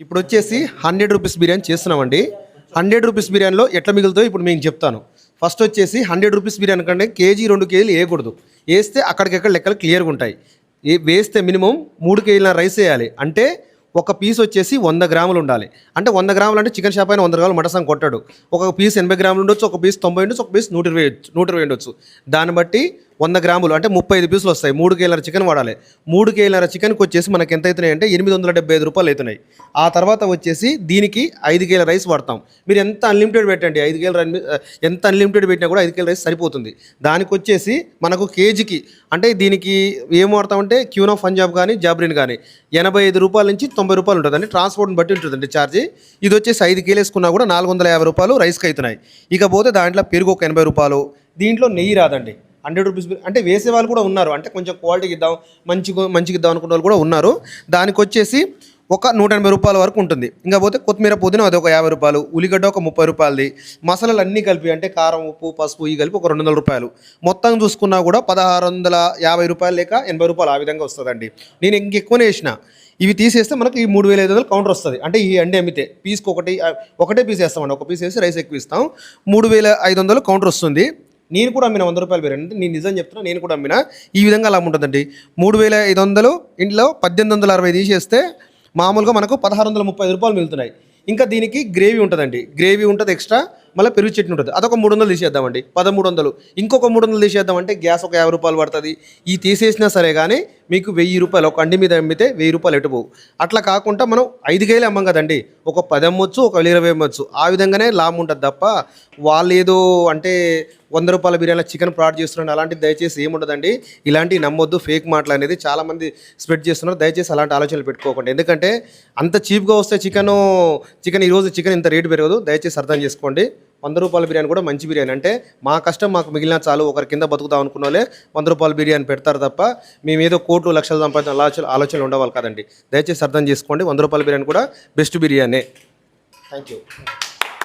ఇప్పుడు వచ్చేసి 100 రూపీస్ బిర్యానీ చేస్తున్నామండి. 100 రూపీస్ బిర్యానీలో ఎట్లా మిగులుతాయో ఇప్పుడు మీకు చెప్తాను. ఫస్ట్ వచ్చేసి 100 రూపీస్ బిర్యానీ కంటే కేజీ 2 కేజీలు వేయకూడదు. వేస్తే అక్కడికక్కడ లెక్కలు క్లియర్గా ఉంటాయి. వేస్తే మినిమం 3 కేజీల రైస్ వేయాలి. అంటే ఒక పీస్ వచ్చేసి 100 గ్రాములు ఉండాలి. అంటే 100 గ్రాములు అంటే చికెన్ షాప్ అయినా 100 గ్రాములు మటన్ కొట్టాడు. ఒక పీస్ 80 గ్రాములు ఉండొచ్చు, ఒక పీస్ 90 ఉండొచ్చు, ఒక పీస్ 120 ఉండొచ్చు. దాన్ని బట్టి 100 గ్రాములు అంటే 35 పీసులు వస్తాయి. 3 కేజీల చికెన్ వాడాలి. 3 కేజీల చికెన్కి వచ్చేసి మనకి ఎంత అవుతున్నాయి అంటే 875 రూపాయలు అవుతున్నాయి. ఆ తర్వాత వచ్చేసి దీనికి 5 కేజీల రైస్ వాడతాం. మీరు ఎంత అన్లిమిటెడ్ పెట్టండి, 5 కేజీల ఎంత అన్లిమిటెడ్ పెట్టినా కూడా 5 కేజీల రైస్ సరిపోతుంది. దానికి వచ్చేసి మనకు కేజీకి అంటే దీనికి ఏం వాడతామంటే క్యూన్ ఆఫ్ పంజాబ్ కానీ జాబ్రిన్ కానీ 85 రూపాయల నుంచి 90 రూపాయలు ఉంటుందండి. ట్రాన్స్పోర్ట్ని బట్టి ఉంటుందండి ఛార్జీ. ఇది వచ్చేసి 5 కేజీలు వేసుకున్నా కూడా 450 రూపాయలు రైస్కి అవుతున్నాయి. ఇకపోతే దాంట్లో పెరుగు ఒక 80 రూపాయలు. దీంట్లో నెయ్యి రాదండి. 100 రూపీస్ అంటే వేసే వాళ్ళు కూడా ఉన్నారు. అంటే కొంచెం క్వాలిటీకి ఇద్దాం, మంచిగా ఇద్దాం అనుకున్న వాళ్ళు కూడా ఉన్నారు. దానికి వచ్చేసి ఒక 180 రూపాయల వరకు ఉంటుంది. ఇంకా పోతే కొత్తిమీర పుదీనా అది ఒక 50 రూపాయలు, ఉల్లిగడ్డ ఒక 30 రూపాయలది, మసాలాలు అన్నీ కలిపి అంటే కారం, ఉప్పు, పసుపు ఈ కలిపి ఒక 200 రూపాయలు. మొత్తం చూసుకున్నా కూడా 1650 రూపాయలు లేక 80 రూపాయలు ఆ విధంగా వస్తుందండి. నేను ఇంకెక్కువనే వేసిన. ఇవి తీసేస్తే మనకి ఈ 3500 కౌంటర్ వస్తుంది. అంటే ఈ అండి అమ్మితే పీస్కి ఒకటే పీస్ వేస్తామండి. ఒక పీస్ వేసి రైస్ ఎక్కువ ఇస్తాం. 3500 కౌంటర్ వస్తుంది. నేను కూడా అమ్మిన 100 రూపాయలు బిర్యానీ అంటే నేను నిజం చెప్తున్నా. నేను కూడా అమ్మిన. ఈ విధంగా అలా ఉంటుందండి. 3500 ఇంట్లో 1860 తీసేస్తే మామూలుగా మనకు 1630 రూపాయలు మిగులుతున్నాయి. ఇంకా దీనికి గ్రేవీ ఉంటుందండి. గ్రేవీ ఉంటుంది ఎక్స్ట్రా, మళ్ళీ పెరుగు చట్నీ ఉంటుంది. అదొక 300 తీసేద్దామండి. 1300. ఇంకొక 300 తీసేద్దామంటే గ్యాస్ ఒక 50 రూపాయలు పడుతుంది. ఈ తీసేసినా సరే కానీ మీకు 1000 రూపాయలు ఒక అండి మీద అమ్మితే 1000 రూపాయలు ఎటుపోవు. అట్లా కాకుండా మనం 5 కేజీలు అమ్మం కదండి. ఒక 10 అమ్మొచ్చు, ఒక 20 అమ్మొచ్చు. ఆ విధంగానే లాభం ఉంటుంది తప్ప వాళ్ళు ఏదో అంటే 100 రూపాయల బిర్యానీలో చికెన్ ప్రాడ్ చేస్తున్నారు అలాంటిది దయచేసి ఏముండదండి. ఇలాంటివి నమ్మొద్దు. ఫేక్ మాటలు అనేది చాలామంది స్ప్రెడ్ చేస్తున్నారు. దయచేసి అలాంటి ఆలోచనలు పెట్టుకోకండి. ఎందుకంటే అంత చీప్గా వస్తే చికెన్ ఈరోజు చికెన్ ఇంత రేటు పెరగదు. దయచేసి అర్థం చేసుకోండి. 100 రూపాయల బిర్యానీ కూడా మంచి బిర్యానీ. అంటే మా కష్టం మాకు మిగిలిన చాలు, ఒకరి కింద బతుకుతాం అనుకున్న వాళ్ళే 100 రూపాయల బిర్యానీ పెడతారు తప్ప మేము ఏదో కోట్లు లక్షలు సంపాదించిన ఆలోచనలు ఉండవాలి కదండి. దయచేసి అర్థం చేసుకోండి. 100 రూపాయల బిర్యానీ కూడా బెస్ట్ బిర్యానీ. Thank you.